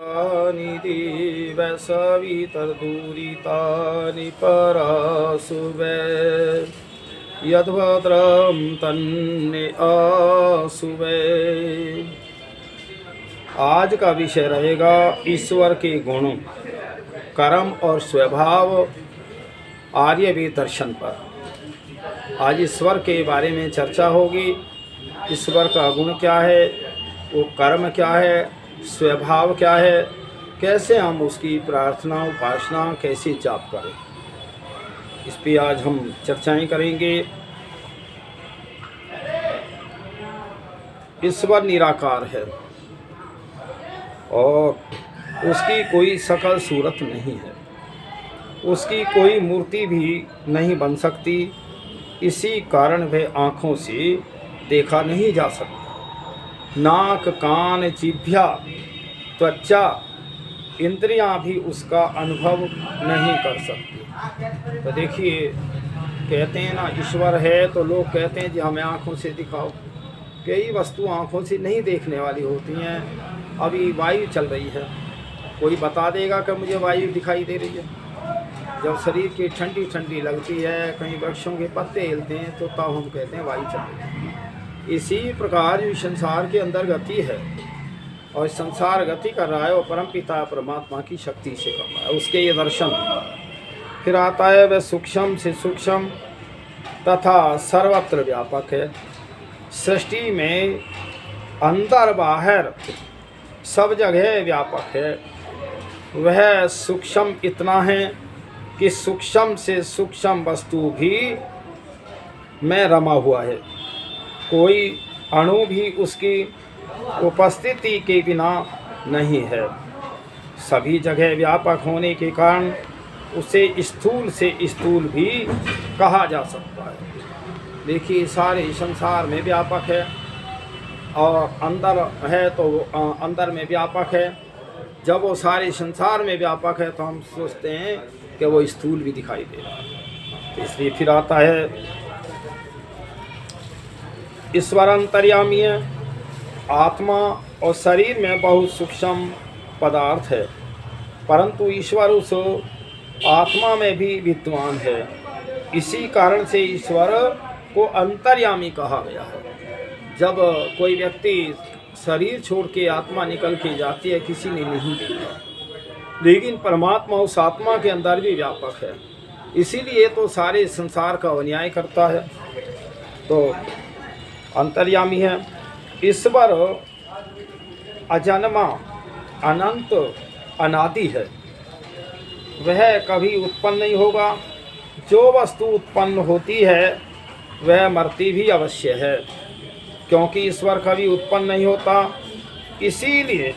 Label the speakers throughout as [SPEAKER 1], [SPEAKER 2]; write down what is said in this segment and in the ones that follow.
[SPEAKER 1] निधि वैसवितर्दूरितानि परासुवे यद्भद्रं तन्ने आसुवे। आज का विषय रहेगा ईश्वर के गुणों, कर्म और स्वभाव आर्यवेद दर्शन पर। आज ईश्वर के बारे में चर्चा होगी। ईश्वर का गुण क्या है, वो कर्म क्या है, स्वभाव क्या है, कैसे हम उसकी प्रार्थना उपासना कैसे जाप करें, इस पे आज हम चर्चाएं करेंगे। ईश्वर निराकार है और उसकी कोई शकल सूरत नहीं है, उसकी कोई मूर्ति भी नहीं बन सकती। इसी कारण वह आँखों से देखा नहीं जा सकता। नाक कान जिह्वा त्वचा इंद्रियां भी उसका अनुभव नहीं कर सकती। तो देखिए, कहते हैं ना ईश्वर है, तो लोग कहते हैं जी हमें आँखों से दिखाओ। कई वस्तु आँखों से नहीं देखने वाली होती हैं। अभी वायु चल रही है, कोई बता देगा कि मुझे वायु दिखाई दे रही है? जब शरीर की ठंडी ठंडी लगती है, कहीं वृक्षों के पत्ते हिलते हैं, तो तब हम कहते हैं वायु चल रही है। इसी प्रकार जो संसार के अंदर गति है और संसार गति कर रहा है, वो परमपिता परमात्मा की शक्ति से कर रहा है। उसके ये दर्शन फिर आता है, वह सूक्ष्म से सूक्ष्म तथा सर्वत्र व्यापक है। सृष्टि में अंदर बाहर सब जगह व्यापक है। वह सूक्ष्म इतना है कि सूक्ष्म से सूक्ष्म वस्तु भी में रमा हुआ है। कोई अणु भी उसकी उपस्थिति के बिना नहीं है। सभी जगह व्यापक होने के कारण उसे स्थूल से स्थूल भी कहा जा सकता है। देखिए, सारे संसार में व्यापक है और अंदर है तो अंदर में व्यापक है। जब वो सारे संसार में व्यापक है तो हम सोचते हैं कि वो स्थूल भी दिखाई दे रहा है। इसलिए फिर आता है ईश्वर अंतर्यामी है। आत्मा और शरीर में बहुत सूक्ष्म पदार्थ है, परंतु ईश्वर उस आत्मा में भी विद्वान है। इसी कारण से ईश्वर को अंतर्यामी कहा गया है। जब कोई व्यक्ति शरीर छोड़ के आत्मा निकल के जाती है, किसी ने नहीं देखा, लेकिन परमात्मा उस आत्मा के अंदर भी व्यापक है। इसीलिए तो सारे संसार का न्याय करता है। तो अंतर्यामी है। ईश्वर अजन्मा अनंत अनादि है। वह कभी उत्पन्न नहीं होगा। जो वस्तु उत्पन्न होती है वह मरती भी अवश्य है, क्योंकि ईश्वर कभी उत्पन्न नहीं होता, इसीलिए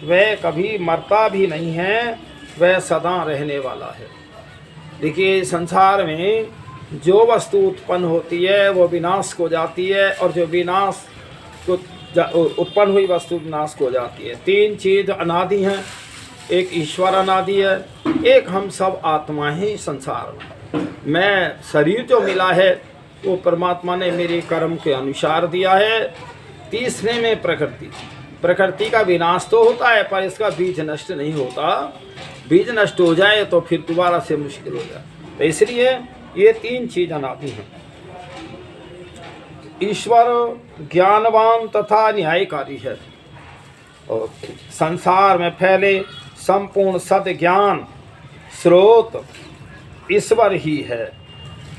[SPEAKER 1] वह कभी मरता भी नहीं है, वह सदा रहने वाला है। देखिए, संसार में जो वस्तु उत्पन्न होती है वो विनाश को जाती है, और जो विनाश को उत्पन्न हुई वस्तु विनाश को जाती है। तीन चीज़ अनादि हैं। एक ईश्वर अनादि है, एक हम सब आत्मा ही संसार में। मैं शरीर जो मिला है वो परमात्मा ने मेरे कर्म के अनुसार दिया है। तीसरे में प्रकृति का विनाश तो होता है, पर इसका बीज नष्ट नहीं होता। बीज नष्ट हो जाए तो फिर दोबारा से मुश्किल हो जाए। तो इसलिए ये तीन चीज अनादि हैं। ईश्वर ज्ञानवान तथा न्यायकारी है और संसार में फैले संपूर्ण सद ज्ञान स्रोत ईश्वर ही है।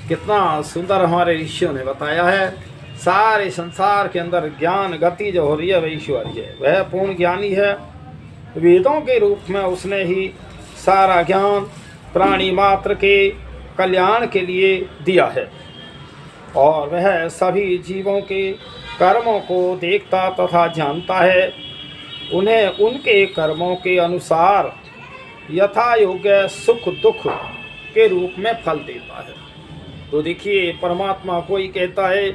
[SPEAKER 1] कितना सुंदर हमारे ऋषियों ने बताया है। सारे संसार के अंदर ज्ञान गति जो हो रही है वह ईश्वर ही है। वह पूर्ण ज्ञानी है। वेदों के रूप में उसने ही सारा ज्ञान प्राणी मात्र के कल्याण के लिए दिया है, और वह सभी जीवों के कर्मों को देखता तथा जानता है। उन्हें उनके कर्मों के अनुसार यथा योग्य सुख दुख के रूप में फल देता है। तो देखिए, परमात्मा कोई कहता है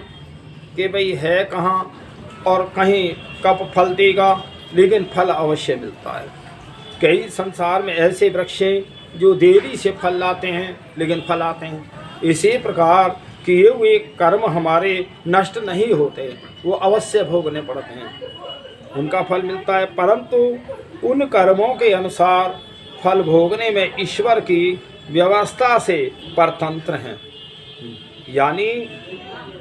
[SPEAKER 1] कि भाई है कहाँ और कहीं कब फल देगा, लेकिन फल अवश्य मिलता है। कई संसार में ऐसे वृक्ष हैं जो देरी से फल लाते हैं, लेकिन फल आते हैं। इसी प्रकार किए हुए कर्म हमारे नष्ट नहीं होते, वो अवश्य भोगने पड़ते हैं, उनका फल मिलता है। परंतु उन कर्मों के अनुसार फल भोगने में ईश्वर की व्यवस्था से परतंत्र हैं। यानी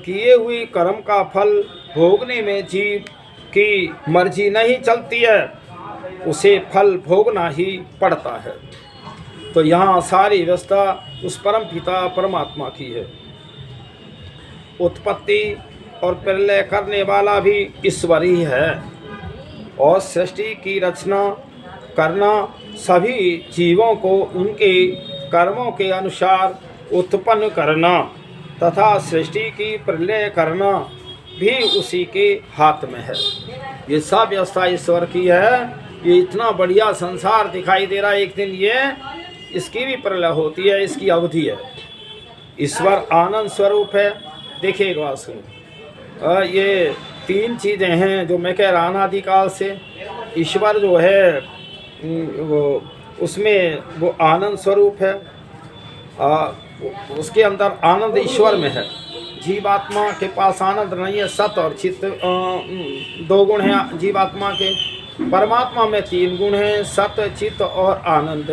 [SPEAKER 1] किए हुई कर्म का फल भोगने में जीव की मर्जी नहीं चलती है, उसे फल भोगना ही पड़ता है। तो यहाँ सारी व्यवस्था उस परम पिता परमात्मा की है। उत्पत्ति और प्रलय करने वाला भी ईश्वर ही है, और सृष्टि की रचना करना, सभी जीवों को उनके कर्मों के अनुसार उत्पन्न करना तथा सृष्टि की प्रलय करना भी उसी के हाथ में है। ये सब व्यवस्था ईश्वर की है। ये इतना बढ़िया संसार दिखाई दे रहा है, एक दिन ये इसकी भी प्रलय होती है, इसकी अवधि है। ईश्वर आनंद स्वरूप है। देखिए एक बात सुनो, ये तीन चीज़ें हैं जो मैं कह रहा अनादिकाल से। ईश्वर जो है वो उसमें वो आनंद स्वरूप है, उसके अंदर आनंद ईश्वर में है। जीवात्मा के पास आनंद नहीं है। सत और चित्त दो गुण हैं जीवात्मा के। परमात्मा में तीन गुण हैं, सत, चित्त और आनंद।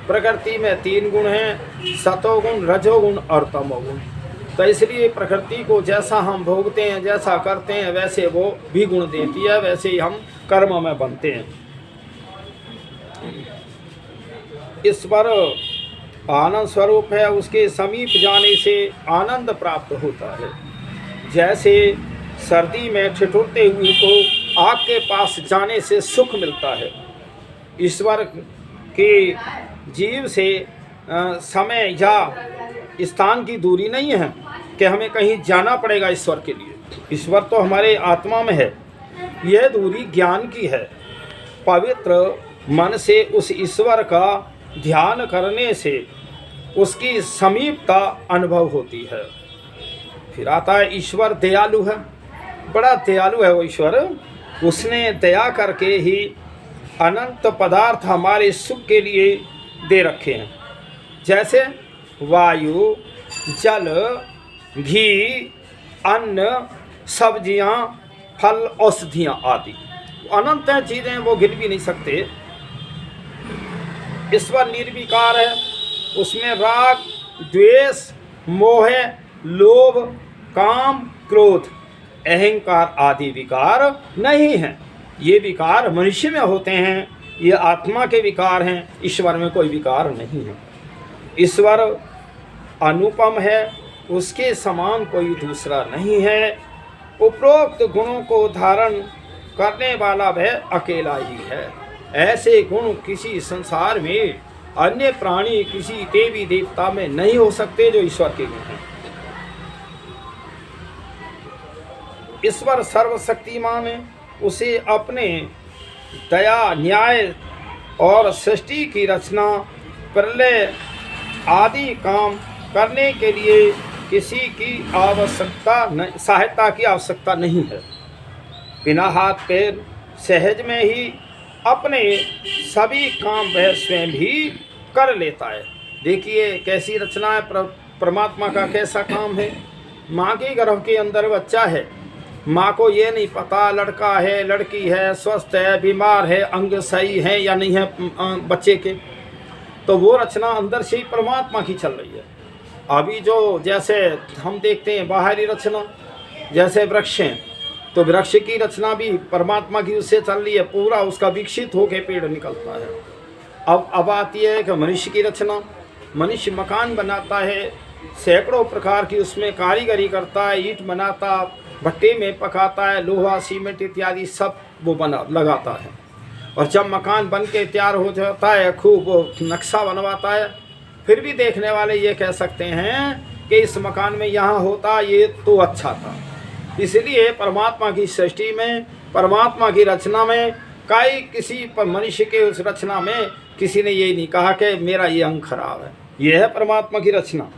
[SPEAKER 1] प्रकृति में तीन गुण हैं, सतोगुण, रजोगुण और तमोगुण। तो इसलिए प्रकृति को जैसा हम भोगते हैं, जैसा करते हैं, वैसे वो भी गुण देती है, वैसे ही हम कर्म में बनते हैं। ईश्वर आनंद स्वरूप है, उसके समीप जाने से आनंद प्राप्त होता है। जैसे सर्दी में ठिठुरते हुए को आग के पास जाने से सुख मिलता है, ईश्वर के जीव से समय या स्थान की दूरी नहीं है कि हमें कहीं जाना पड़ेगा ईश्वर के लिए। ईश्वर तो हमारे आत्मा में है। यह दूरी ज्ञान की है। पवित्र मन से उस ईश्वर का ध्यान करने से उसकी समीपता अनुभव होती है। फिर आता है ईश्वर दयालु है। बड़ा दयालु है वो ईश्वर। उसने दया करके ही अनंत पदार्थ हमारे सुख के लिए दे रखे हैं, जैसे वायु, जल, घी, अन्न, सब्जियां, फल, औषधियाँ आदि अनंत चीज़ें, वो गिन भी नहीं सकते। ईश्वर निर्विकार है। उसमें राग, द्वेष, मोह, लोभ, काम, क्रोध, अहंकार आदि विकार नहीं हैं। ये विकार मनुष्य में होते हैं, ये आत्मा के विकार हैं। ईश्वर में कोई विकार नहीं है। ईश्वर अनुपम है, उसके समान कोई दूसरा नहीं है। उपरोक्त गुणों को धारण करने वाला वह अकेला ही है। ऐसे गुण किसी संसार में अन्य प्राणी, किसी देवी देवता में नहीं हो सकते जो ईश्वर के गुण हैं। ईश्वर सर्वशक्तिमान है। उसे अपने दया, न्याय और सृष्टि की रचना, प्रलय आदि काम करने के लिए किसी की सहायता की आवश्यकता नहीं है। बिना हाथ पैर सहज में ही अपने सभी काम वह स्वयं ही कर लेता है। देखिए कैसी रचना है, परमात्मा का कैसा काम है। माँ के गर्भ के अंदर बच्चा है, माँ को ये नहीं पता लड़का है, लड़की है, स्वस्थ है, बीमार है, अंग सही है या नहीं है बच्चे के। तो वो रचना अंदर से ही परमात्मा की चल रही है। अभी जो जैसे हम देखते हैं बाहरी रचना, जैसे वृक्ष हैं, तो वृक्ष की रचना भी परमात्मा की उससे चल रही है। पूरा उसका विकसित होकर पेड़ निकलता है। अब आती है कि मनुष्य की रचना। मनुष्य मकान बनाता है, सैकड़ों प्रकार की उसमें कारीगरी करता है, ईंट बनाता, भट्टे में पकाता है, लोहा, सीमेंट इत्यादि सब वो लगाता है। और जब मकान बन के तैयार हो जाता है, खूब नक्शा बनवाता है, फिर भी देखने वाले ये कह सकते हैं कि इस मकान में यहाँ होता ये तो अच्छा था। इसलिए परमात्मा की सृष्टि में, परमात्मा की रचना में किसी मनुष्य के उस रचना में किसी ने ये नहीं कहा कि मेरा ये अंग खराब है। यह है परमात्मा की रचना।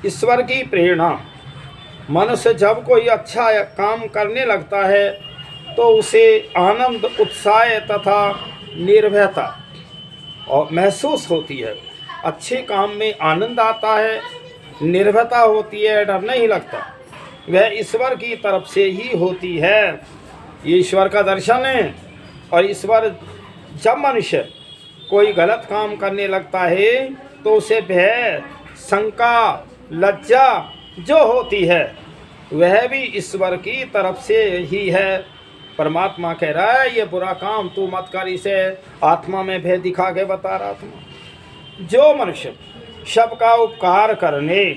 [SPEAKER 1] ईश्वर की प्रेरणा। मनुष्य जब कोई अच्छा काम करने लगता है तो उसे आनंद, उत्साह तथा निर्भयता और महसूस होती है। अच्छे काम में आनंद आता है निर्भयता होती है, डर नहीं लगता, वह ईश्वर की तरफ से ही होती है। ये ईश्वर का दर्शन है। और ईश्वर, जब मनुष्य कोई गलत काम करने लगता है तो उसे भय, शंका, लज्जा जो होती है वह भी ईश्वर की तरफ से ही है। परमात्मा कह रहा है ये बुरा काम तू मत कर, इसे आत्मा में भय दिखा के बता रहा था। जो मनुष्य सबका उपकार करने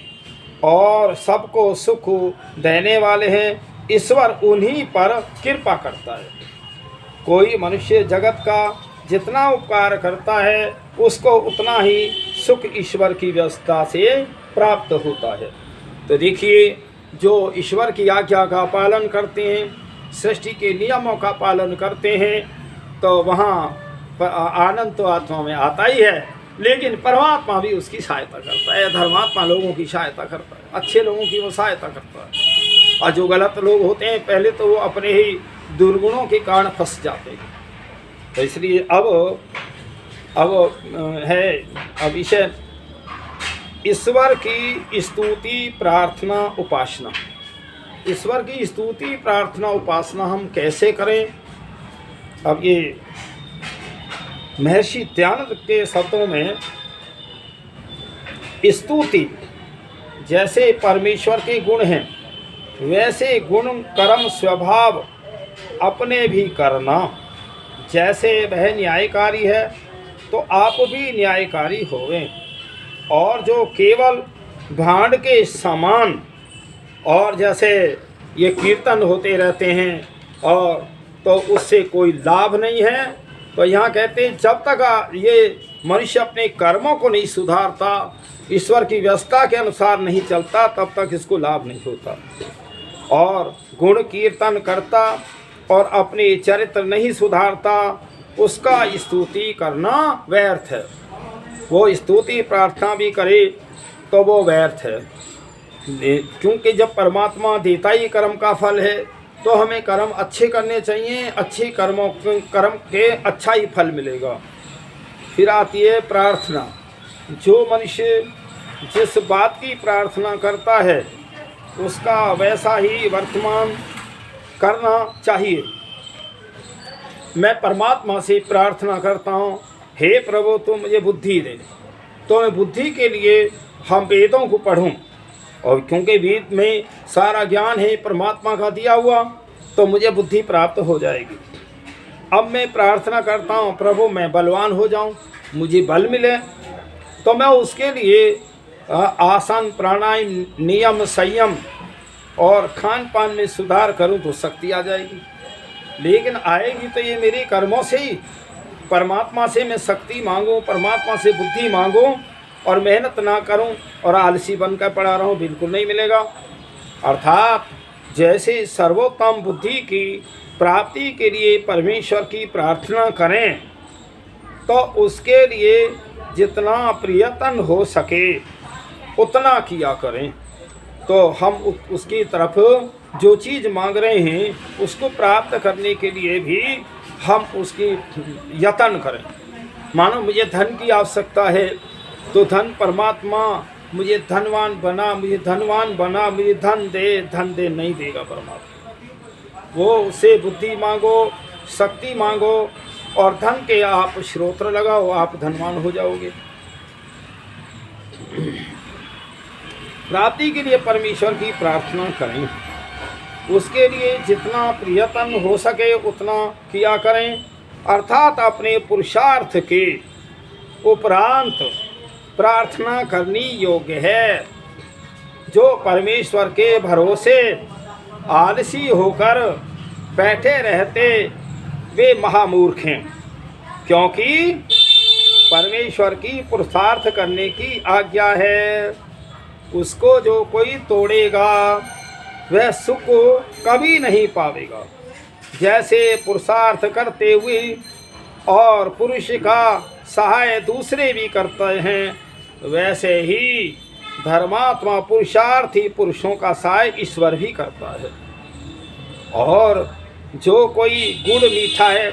[SPEAKER 1] और सबको सुख देने वाले हैं, ईश्वर उन्हीं पर कृपा करता है। कोई मनुष्य जगत का जितना उपकार करता है उसको उतना ही सुख ईश्वर की व्यवस्था से प्राप्त होता है। तो देखिए, जो ईश्वर की आज्ञा का पालन करते हैं, सृष्टि के नियमों का पालन करते हैं, तो वहाँ आनंद तो आत्मा में आता ही है, लेकिन परमात्मा भी उसकी सहायता करता है। धर्मात्मा लोगों की सहायता करता है, अच्छे लोगों की वो सहायता करता है। और जो गलत लोग होते हैं पहले तो वो अपने ही दुर्गुणों के कारण फंस जाते हैं। तो इसलिए अब इसे ईश्वर की स्तुति, प्रार्थना, उपासना, ईश्वर की स्तुति, प्रार्थना, उपासना हम कैसे करें? अब ये महर्षि दयानंद के शब्दों में स्तुति, जैसे परमेश्वर के गुण हैं वैसे गुण, कर्म, स्वभाव अपने भी करना। जैसे वह न्यायकारी है तो आप भी न्यायकारी होवें। और जो केवल भांड के समान, और जैसे ये कीर्तन होते रहते हैं और तो उससे कोई लाभ नहीं है। तो यहाँ कहते हैं जब तक ये मनुष्य अपने कर्मों को नहीं सुधारता, ईश्वर की व्यवस्था के अनुसार नहीं चलता, तब तक इसको लाभ नहीं होता। और गुण कीर्तन करता और अपने चरित्र नहीं सुधारता, उसका स्तुति करना व्यर्थ है। वो स्तुति प्रार्थना भी करे तो वो व्यर्थ है, क्योंकि जब परमात्मा देता ही कर्म का फल है तो हमें कर्म अच्छे करने चाहिए। अच्छे कर्म के अच्छा ही फल मिलेगा। फिर आती है प्रार्थना। जो मनुष्य जिस बात की प्रार्थना करता है उसका वैसा ही वर्तमान करना चाहिए। मैं परमात्मा से प्रार्थना करता हूँ, हे प्रभु तुम मुझे बुद्धि दे, तो मैं बुद्धि के लिए हम वेदों को पढ़ूँ, और क्योंकि वेद में सारा ज्ञान है परमात्मा का दिया हुआ, तो मुझे बुद्धि प्राप्त हो जाएगी। अब मैं प्रार्थना करता हूँ प्रभु मैं बलवान हो जाऊँ, मुझे बल मिले, तो मैं उसके लिए आसन, प्राणायाम, नियम, संयम और खान पान में सुधार करूँ तो शक्ति आ जाएगी। लेकिन आएगी तो ये मेरे कर्मों से ही। परमात्मा से मैं शक्ति मांगूँ, परमात्मा से बुद्धि मांगूँ और मेहनत ना करूं और आलसी बनकर पड़ा रहूं, बिल्कुल नहीं मिलेगा। अर्थात जैसे सर्वोत्तम बुद्धि की प्राप्ति के लिए परमेश्वर की प्रार्थना करें तो उसके लिए जितना प्रयत्न हो सके उतना किया करें, तो हम उसकी तरफ जो चीज़ मांग रहे हैं उसको प्राप्त करने के लिए भी हम उसकी यत्न करें। मानो मुझे धन की आवश्यकता है तो धन, परमात्मा मुझे धनवान बना, मुझे धनवान बना, मुझे धन दे नहीं देगा परमात्मा। वो उससे बुद्धि मांगो, शक्ति मांगो और धन के आप श्रोत्र लगाओ, आप धनवान हो जाओगे। प्राप्ति के लिए परमेश्वर की प्रार्थना करें, उसके लिए जितना प्रयत्न हो सके उतना किया करें। अर्थात अपने पुरुषार्थ के उपरांत प्रार्थना करनी योग्य है। जो परमेश्वर के भरोसे आलसी होकर बैठे रहते वे महामूर्ख हैं, क्योंकि परमेश्वर की पुरुषार्थ करने की आज्ञा है। उसको जो कोई तोड़ेगा वह सुख कभी नहीं पावेगा। जैसे पुरुषार्थ करते हुए और पुरुष का सहाय दूसरे भी करते हैं, वैसे ही धर्मात्मा पुरुषार्थी पुरुषों का सहाय ईश्वर भी करता है। और जो कोई गुड़ मीठा है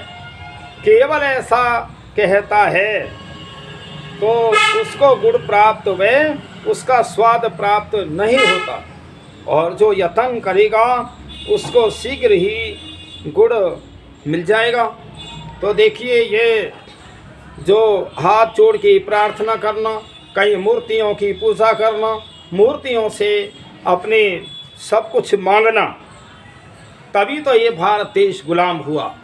[SPEAKER 1] केवल ऐसा कहता है तो उसको गुड़ प्राप्त वे उसका स्वाद प्राप्त नहीं होता, और जो यत्न करेगा उसको शीघ्र ही गुड़ मिल जाएगा। तो देखिए, ये जो हाथ जोड़ के प्रार्थना करना, कई मूर्तियों की पूजा करना, मूर्तियों से अपने सब कुछ मांगना, तभी तो ये भारत देश गुलाम हुआ।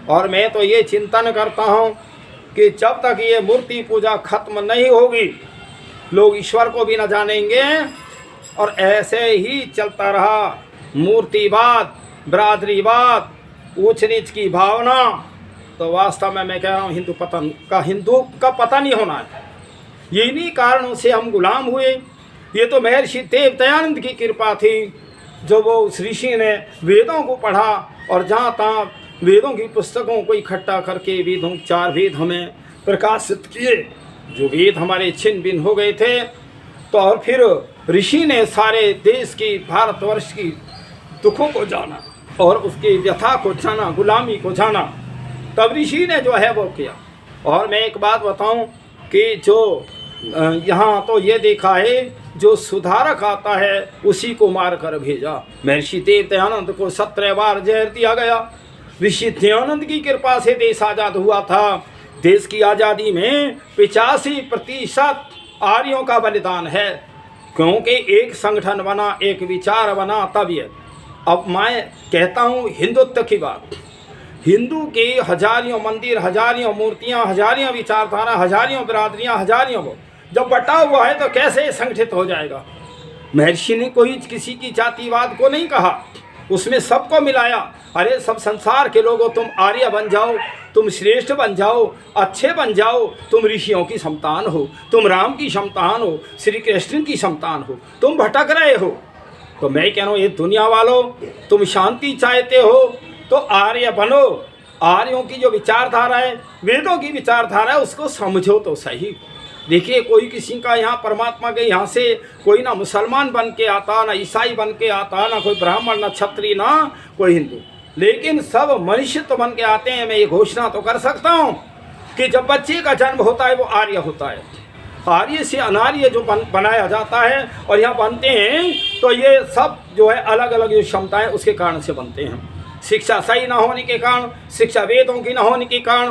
[SPEAKER 1] और मैं तो ये चिंतन करता हूँ कि जब तक ये मूर्ति पूजा खत्म नहीं होगी, लोग ईश्वर को भी न जानेंगे, और ऐसे ही चलता रहा मूर्तिवाद, बिरादरीवाद, ऊंच नीच की भावना, तो वास्तव में मैं कह रहा हूँ हिंदू का पता नहीं होना है। इन्हीं कारणों से हम गुलाम हुए। ये तो महर्षि देव दयानंद की कृपा थी, जो वो उस ऋषि ने वेदों को पढ़ा और जहाँ तहाँ वेदों की पुस्तकों को इकट्ठा करके वेदों 4 वेद हमें प्रकाशित किए, जो वेद हमारे छिन्न भिन्न हो गए थे। तो और फिर ऋषि ने सारे देश की, भारतवर्ष की दुखों को जाना और उसकी व्यथा को जाना, गुलामी को जाना, तब ऋषि ने जो है वो किया। और मैं एक बात बताऊं कि जो यहाँ तो ये देखा है, जो सुधारक आता है उसी को मार कर भेजा। महर्षि देव दयानंद को 17 बार जहर दिया गया। ऋषि दयानंद की कृपा से देश आज़ाद हुआ था। देश की आज़ादी में 85% आर्यों का बलिदान है, क्योंकि एक संगठन बना, एक विचार बना, तब ये। अब मैं कहता हूँ हिंदुत्व की बात, हिंदू के हजारियों मंदिर, हजारियों मूर्तियाँ, हजारियों विचारधारा, हजारियों बिरादरियाँ, हजारियों को जब बटा हुआ है तो कैसे संगठित हो जाएगा। महर्षि ने कोई किसी की जातिवाद को नहीं कहा, उसमें सबको मिलाया। अरे सब संसार के लोगों, तुम आर्य बन जाओ, तुम श्रेष्ठ बन जाओ, अच्छे बन जाओ, तुम ऋषियों की संतान हो, तुम राम की संतान हो, श्री कृष्ण की संतान हो, तुम भटक रहे हो। तो मैं कह रहा हूँ, ये दुनिया वालों, तुम शांति चाहते हो तो आर्य बनो। आर्यों की जो विचारधारा है, वेदों की विचारधारा है, उसको समझो तो सही। देखिए, कोई किसी का यहाँ परमात्मा के यहाँ से कोई ना मुसलमान बन के आता, ना ईसाई बन के आता, ना कोई ब्राह्मण, ना क्षत्रिय, ना कोई हिंदू, लेकिन सब मनुष्य तो बन के आते हैं। मैं ये घोषणा तो कर सकता हूँ कि जब बच्चे का जन्म होता है वो आर्य होता है। आर्य से अनार्य जो बनाया जाता है और यहाँ बनते हैं, तो ये सब जो है अलग अलग जो क्षमताएँ उसके कारण से बनते हैं। शिक्षा सही ना होने के कारण, शिक्षा वेदों की ना होने के कारण,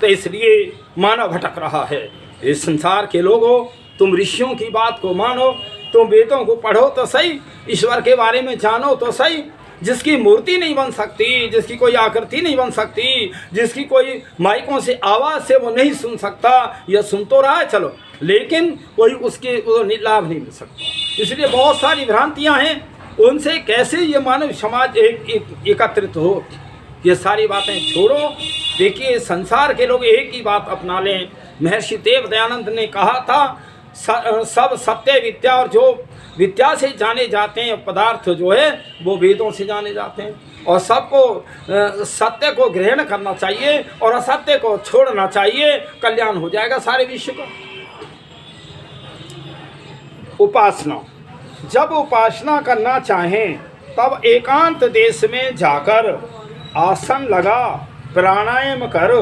[SPEAKER 1] तो इसलिए मानव भटक रहा है। इस संसार के लोगों, तुम ऋषियों की बात को मानो, तुम वेदों को पढ़ो तो सही, ईश्वर के बारे में जानो तो सही। जिसकी मूर्ति नहीं बन सकती, जिसकी कोई आकृति नहीं बन सकती, जिसकी कोई माइकों से आवाज़ से वो नहीं सुन सकता, या सुन तो रहा है चलो, लेकिन कोई उसके लाभ नहीं मिल सकता। इसलिए बहुत सारी भ्रांतियाँ हैं, उनसे कैसे ये मानव समाज एकत्रित हो। ये सारी बातें छोड़ो। देखिए, संसार के लोग एक ही बात अपना लें। महर्षि देव दयानंद ने कहा था, सब सत्य विद्या, और जो विद्या से जाने जाते हैं पदार्थ जो है वो वेदों से जाने जाते हैं, और सबको सत्य को ग्रहण करना चाहिए और असत्य को छोड़ना चाहिए। कल्याण हो जाएगा सारे विश्व का। उपासना, जब उपासना करना चाहें तब एकांत देश में जाकर आसन लगा, प्राणायाम कर,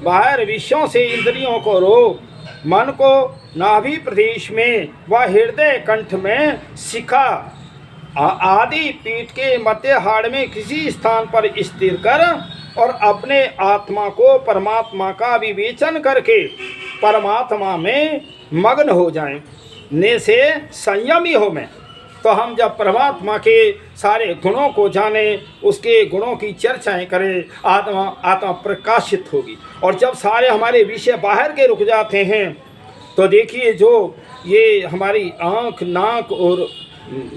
[SPEAKER 1] बाहर विषयों से इंद्रियों को रोक, मन को नाभि प्रदेश में व हृदय कंठ में शिखा आदि पीठ के मध्य हाड़ में किसी स्थान पर स्थिर कर, और अपने आत्मा को परमात्मा का विवेचन करके परमात्मा में मग्न हो जाएं। ने से संयमी हो में। तो हम जब परमात्मा के सारे गुणों को जाने, उसके गुणों की चर्चाएं करें, आत्मा प्रकाशित होगी। और जब सारे हमारे विषय बाहर के रुक जाते हैं, तो देखिए जो ये हमारी आँख, नाक और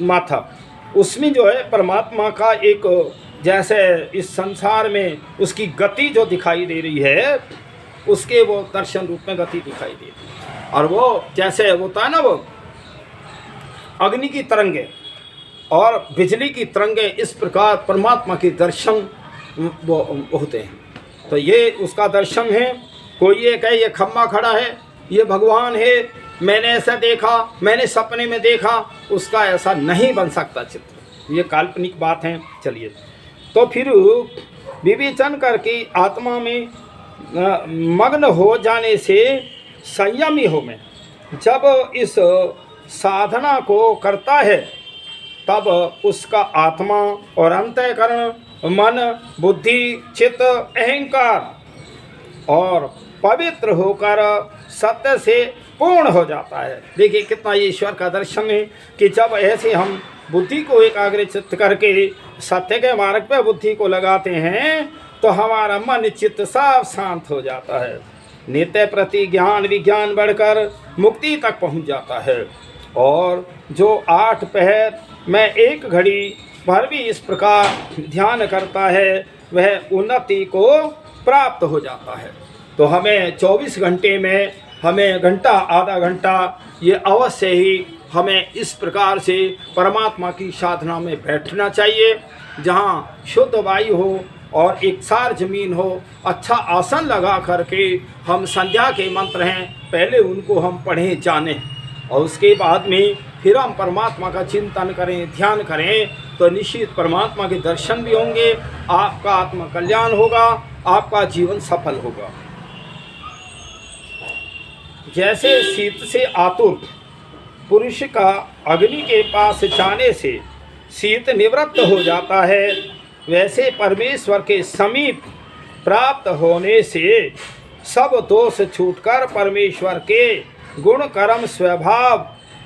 [SPEAKER 1] माथा, उसमें जो है परमात्मा का एक, जैसे इस संसार में उसकी गति जो दिखाई दे रही है, उसके वो दर्शन रूप में गति दिखाई दे रही है। और वो जैसे होता है ना, वो अग्नि की तरंगे और बिजली की तरंगे, इस प्रकार परमात्मा के दर्शन वो होते हैं। तो ये उसका दर्शन है। कोई ये कहे ये खम्बा खड़ा है, ये भगवान है, मैंने ऐसा देखा, मैंने सपने में देखा, उसका ऐसा नहीं बन सकता चित्र, ये काल्पनिक बात है। चलिए, तो फिर विवेचन करके आत्मा में मग्न हो जाने से संयमी हो में, जब इस साधना को करता है तब उसका आत्मा और अंतःकरण, मन, बुद्धि, चित्त, अहंकार और पवित्र होकर सत्य से पूर्ण हो जाता है। देखिए कितना ये ईश्वर का दर्शन है कि जब ऐसे हम बुद्धि को एकाग्रचित्त करके सत्य के मार्ग पर बुद्धि को लगाते हैं तो हमारा मन चित्त सब शांत हो जाता है। नित्य प्रति ज्ञान विज्ञान बढ़कर मुक्ति तक पहुंच जाता है। और जो 8 पहर में 1 घड़ी भर भी इस प्रकार ध्यान करता है वह उन्नति को प्राप्त हो जाता है। तो हमें 24 घंटे में हमें घंटा आधा घंटा ये अवश्य ही हमें इस प्रकार से परमात्मा की साधना में बैठना चाहिए, जहाँ शुद्ध वायु हो और एक सार जमीन हो, अच्छा आसन लगा करके हम संध्या के मंत्र हैं पहले उनको हम पढ़ें जानें और उसके बाद में फिर हम परमात्मा का चिंतन करें, ध्यान करें तो निश्चित परमात्मा के दर्शन भी होंगे, आपका आत्म कल्याण होगा, आपका जीवन सफल होगा। जैसे शीत से आतुर पुरुष का अग्नि के पास जाने से शीत निवृत्त हो जाता है, वैसे परमेश्वर के समीप प्राप्त होने से सब दोष छूटकर परमेश्वर के गुण कर्म स्वभाव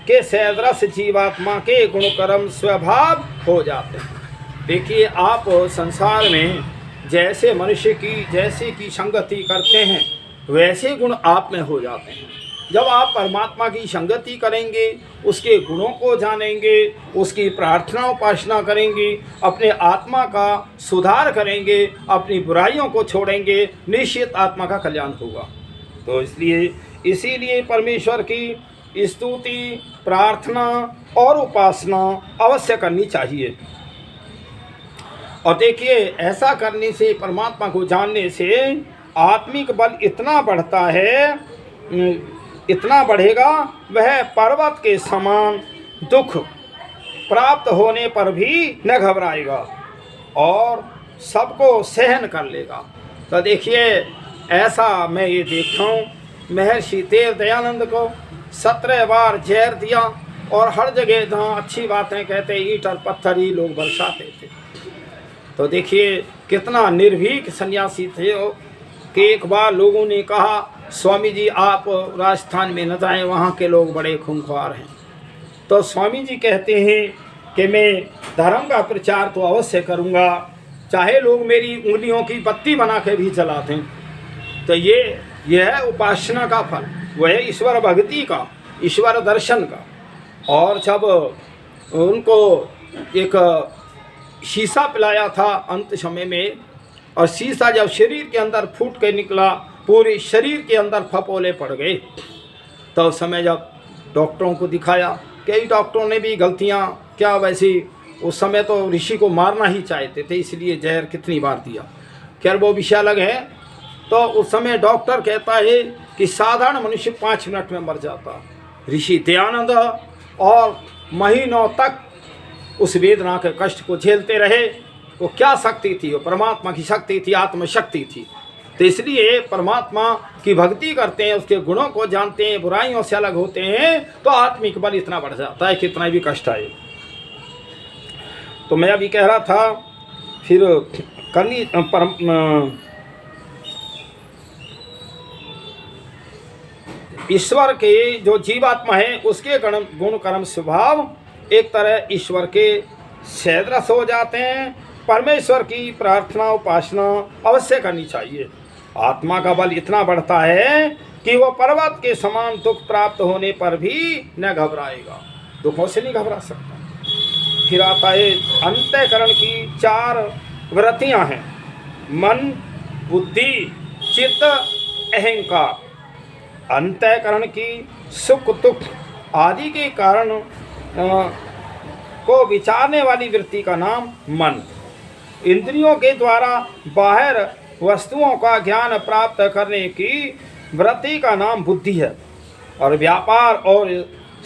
[SPEAKER 1] के सदृश जीवात्मा के गुण कर्म स्वभाव हो जाते हैं। देखिए आप संसार में जैसे मनुष्य की जैसे की संगति करते हैं वैसे गुण आप में हो जाते हैं। जब आप परमात्मा की संगति करेंगे, उसके गुणों को जानेंगे, उसकी प्रार्थना उपासना करेंगे, अपने आत्मा का सुधार करेंगे, अपनी बुराइयों को छोड़ेंगे, निश्चित आत्मा का कल्याण होगा। तो इसीलिए परमेश्वर की स्तुति, प्रार्थना और उपासना अवश्य करनी चाहिए। और देखिए ऐसा करने से, परमात्मा को जानने से आत्मिक बल इतना बढ़ता है, इतना बढ़ेगा वह पर्वत के समान दुख प्राप्त होने पर भी न घबराएगा और सबको सहन कर लेगा। तो देखिए ऐसा मैं ये देखता हूँ, महर्षि देव दयानंद को 17 बार जहर दिया और हर जगह जहाँ अच्छी बातें कहते ईंट और पत्थर ही लोग बरसाते थे। तो देखिए कितना निर्भीक सन्यासी थे कि एक बार लोगों ने कहा स्वामी जी आप राजस्थान में न जाएं, वहाँ के लोग बड़े खूंखार हैं। तो स्वामी जी कहते हैं कि मैं धर्म का प्रचार तो अवश्य करूँगा, चाहे लोग मेरी उंगलियों की बत्ती बना के भी जला दें। तो ये है उपासना का फल, वह है ईश्वर भक्ति का, ईश्वर दर्शन का। और जब उनको एक शीशा पिलाया था अंत समय में, और शीशा जब शरीर के अंदर फूट के निकला, पूरे शरीर के अंदर फपोले पड़ गए। तो उस समय जब डॉक्टरों को दिखाया, कई डॉक्टरों ने भी गलतियां क्या, वैसी उस समय तो ऋषि को मारना ही चाहते थे, इसलिए जहर कितनी बार दिया, खैर वो विषय अलग है। तो उस समय डॉक्टर कहता है कि साधारण मनुष्य 5 मिनट में मर जाता। ऋषि दयानंद और महीनों तक उस वेदना के कष्ट को झेलते रहे। वो क्या शक्ति थी? वो परमात्मा की शक्ति थी, आत्मशक्ति थी। तो इसलिए परमात्मा की भक्ति करते हैं, उसके गुणों को जानते हैं, बुराइयों से अलग होते हैं, तो आत्मिक बल इतना बढ़ जाता है कितना भी कष्ट आए। तो मैं अभी कह रहा था फिर ईश्वर के जो जीवात्मा है उसके गुण कर्म स्वभाव एक तरह ईश्वर के सदृश हो जाते हैं। परमेश्वर की प्रार्थना उपासना अवश्य करनी चाहिए। आत्मा का बल इतना बढ़ता है कि वो पर्वत के समान दुख प्राप्त होने पर भी न घबराएगा, दुखों से नहीं घबरा सकता। फिर आता है अंतःकरण की 4 वृत्तियां हैं, मन, बुद्धि, चित्त, अहंकार। अंतःकरण की सुख दुख आदि के कारण को विचारने वाली वृत्ति का नाम मन। इंद्रियों के द्वारा बाहर वस्तुओं का ज्ञान प्राप्त करने की वृत्ति का नाम बुद्धि है। और व्यापार और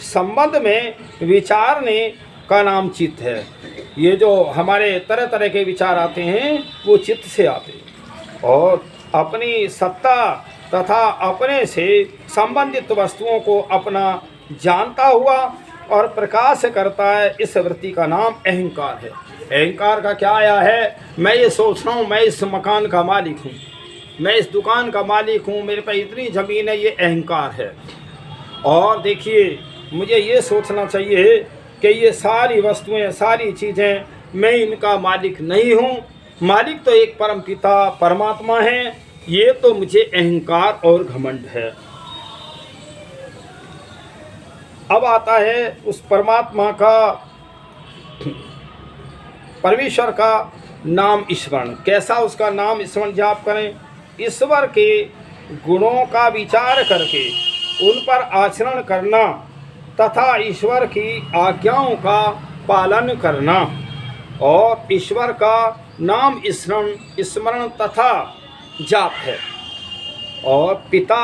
[SPEAKER 1] संबंध में विचारने का नाम चित्त है। ये जो हमारे तरह तरह के विचार आते हैं वो चित्त से आते हैं। और अपनी सत्ता तथा अपने से संबंधित वस्तुओं को अपना जानता हुआ और प्रकाश करता है, इस वृत्ति का नाम अहंकार है। अहंकार का क्या आया है, मैं ये सोच रहा हूँ मैं इस मकान का मालिक हूँ, मैं इस दुकान का मालिक हूँ, मेरे पास इतनी ज़मीन है, ये अहंकार है। और देखिए मुझे ये सोचना चाहिए कि ये सारी वस्तुएं, सारी चीज़ें, मैं इनका मालिक नहीं हूँ, मालिक तो एक परम पिता परमात्मा है। ये तो मुझे अहंकार और घमंड है। अब आता है उस परमात्मा का, परमेश्वर का नाम स्मरण। कैसा उसका नाम स्मरण जाप करें, ईश्वर के गुणों का विचार करके उन पर आचरण करना तथा ईश्वर की आज्ञाओं का पालन करना, और ईश्वर का नाम स्मरण तथा जाप है। और पिता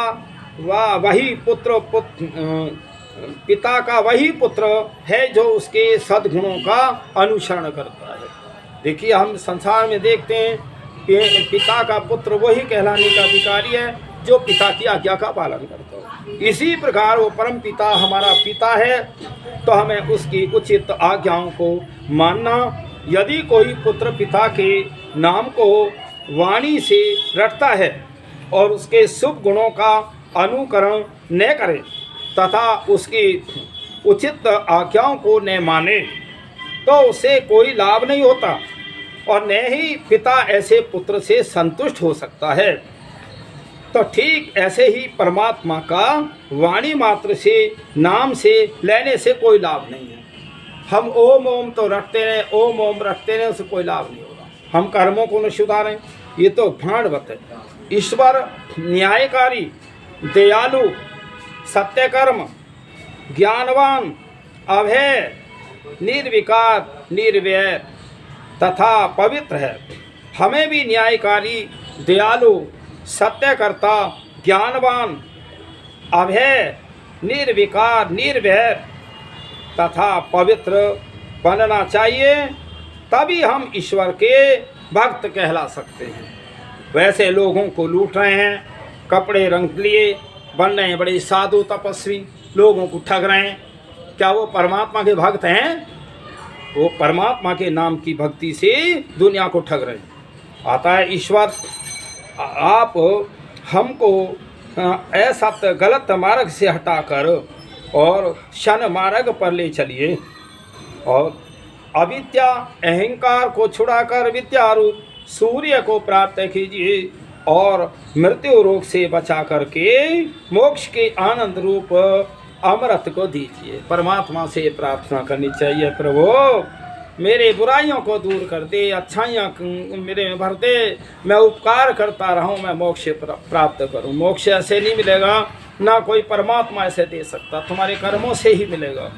[SPEAKER 1] पिता का वही पुत्र है जो उसके सद्गुणों का अनुसरण करता है। देखिए हम संसार में देखते हैं कि पिता का पुत्र वही कहलाने का अधिकारी है जो पिता की आज्ञा का पालन करता है। इसी प्रकार वो परम पिता हमारा पिता है, तो हमें उसकी उचित आज्ञाओं को मानना। यदि कोई पुत्र पिता के नाम को वाणी से रटता है और उसके शुभ गुणों का अनुकरण न करे तथा उसकी उचित आज्ञाओं को न माने, तो उसे कोई लाभ नहीं होता और न ही पिता ऐसे पुत्र से संतुष्ट हो सकता है। तो ठीक ऐसे ही परमात्मा का वाणी मात्र से, नाम से लेने से कोई लाभ नहीं है। हम ओम ओम तो रखते रहें, ओम ओम रखते रहें, उससे कोई लाभ नहीं होगा। हम कर्मों को न सुधारें, ये तो भांडवत है। ईश्वर न्यायकारी, दयालु, सत्यकर्म, ज्ञानवान, अभय, निर्विकार, निर्वैर तथा पवित्र है। हमें भी न्यायकारी, दयालु, सत्यकर्ता, ज्ञानवान, अभय, निर्विकार, निर्वैर तथा पवित्र बनना चाहिए, तभी हम ईश्वर के भक्त कहला सकते हैं। वैसे लोगों को लूट रहे हैं, कपड़े रंग लिए बन रहे हैं बड़े साधु तपस्वी, लोगों को ठग रहे हैं, क्या वो परमात्मा के भक्त हैं? वो परमात्मा के नाम की भक्ति से दुनिया को ठग रहे हैं। आता है ईश्वर, आप हमको ऐसा गलत मार्ग से हटाकर और शन मार्ग पर ले चलिए, और अविद्या अहंकार को छुड़ाकर विद्या रूप सूर्य को प्राप्त कीजिए, और मृत्यु रोग से बचा करके मोक्ष के आनंद रूप अमृत को दीजिए। परमात्मा से प्रार्थना करनी चाहिए, प्रभु मेरे बुराइयों को दूर कर दे, अच्छाइयाँ मेरे में भर दे, मैं उपकार करता रहूँ, मैं मोक्ष प्राप्त करूँ। मोक्ष ऐसे नहीं मिलेगा, ना कोई परमात्मा ऐसे दे सकता, तुम्हारे कर्मों से ही मिलेगा।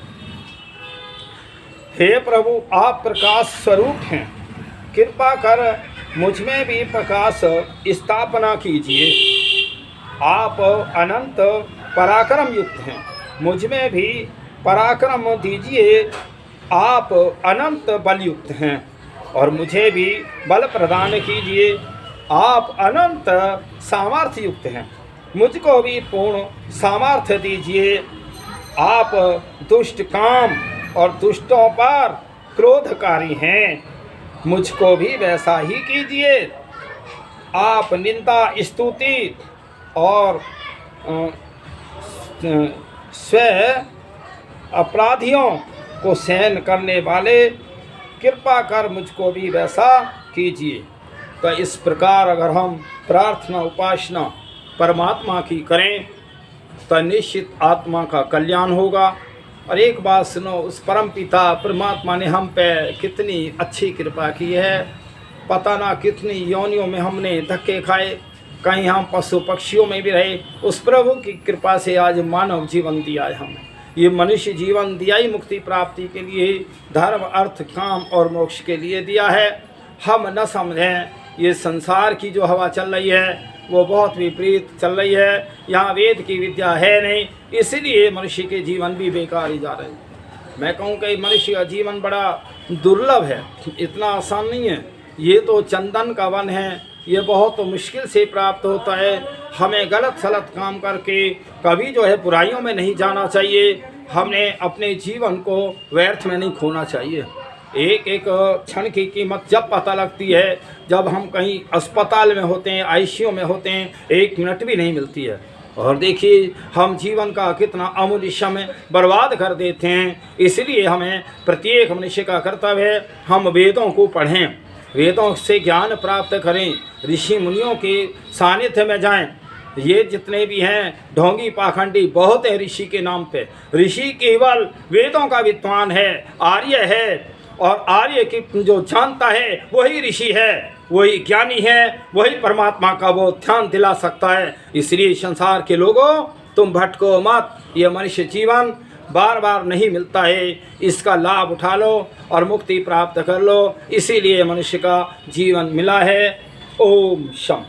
[SPEAKER 1] हे प्रभु, आप प्रकाश स्वरूप हैं, कृपा कर मुझ में भी प्रकाश स्थापना कीजिए। आप अनंत पराक्रम युक्त हैं, मुझ में भी पराक्रम दीजिए। आप अनंत बल युक्त हैं और मुझे भी बल प्रदान कीजिए। आप अनंत सामर्थ्य युक्त हैं, मुझको भी पूर्ण सामर्थ्य दीजिए। आप दुष्ट काम और दुष्टों पर क्रोधकारी हैं, मुझको भी वैसा ही कीजिए। आप निंदा, स्तुति और स्व अपराधियों को सहन करने वाले, कृपा कर मुझको भी वैसा कीजिए। तो इस प्रकार अगर हम प्रार्थना उपासना परमात्मा की करें तो निश्चित आत्मा का कल्याण होगा। और एक बात सुनो, उस परम पिता परमात्मा ने हम पे कितनी अच्छी कृपा की है। पता ना कितनी योनियों में हमने धक्के खाए, कहीं हम पशु पक्षियों में भी रहे, उस प्रभु की कृपा से आज मानव जीवन दिया है। हमें ये मनुष्य जीवन दिया ही मुक्ति प्राप्ति के लिए, धर्म अर्थ काम और मोक्ष के लिए दिया है। हम न समझें, ये संसार की जो हवा चल रही है वो बहुत विपरीत चल रही है। यहाँ वेद की विद्या है नहीं, इसलिए मनुष्य के जीवन भी बेकार ही जा रहे हैं। मैं कहूँ कि मनुष्य का जीवन बड़ा दुर्लभ है, इतना आसान नहीं है। ये तो चंदन का वन है, ये बहुत मुश्किल से प्राप्त होता है। हमें गलत सलत काम करके कभी जो है बुराइयों में नहीं जाना चाहिए। हमने अपने जीवन को व्यर्थ में नहीं खोना चाहिए। एक एक क्षण की कीमत जब पता लगती है जब हम कहीं अस्पताल में होते हैं, आईसीयू में होते हैं, 1 मिनट भी नहीं मिलती है। और देखिए हम जीवन का कितना अमूल्य समय बर्बाद कर देते हैं। इसलिए हमें प्रत्येक मनुष्य का कर्तव्य है हम वेदों को पढ़ें, वेदों से ज्ञान प्राप्त करें, ऋषि मुनियों के सानिध्य में जाएं। ये जितने भी हैं ढोंगी पाखंडी बहुत हैं ऋषि के नाम पे। ऋषि केवल वेदों का विद्वान है, आर्य है, और आर्य की जो जानता है वही ऋषि है, वही ज्ञानी है, वही परमात्मा का वो ध्यान दिला सकता है। इसलिए संसार के लोगों तुम भटको मत, ये मनुष्य जीवन बार बार नहीं मिलता है, इसका लाभ उठा लो और मुक्ति प्राप्त कर लो। इसीलिए मनुष्य का जीवन मिला है। ओम शम।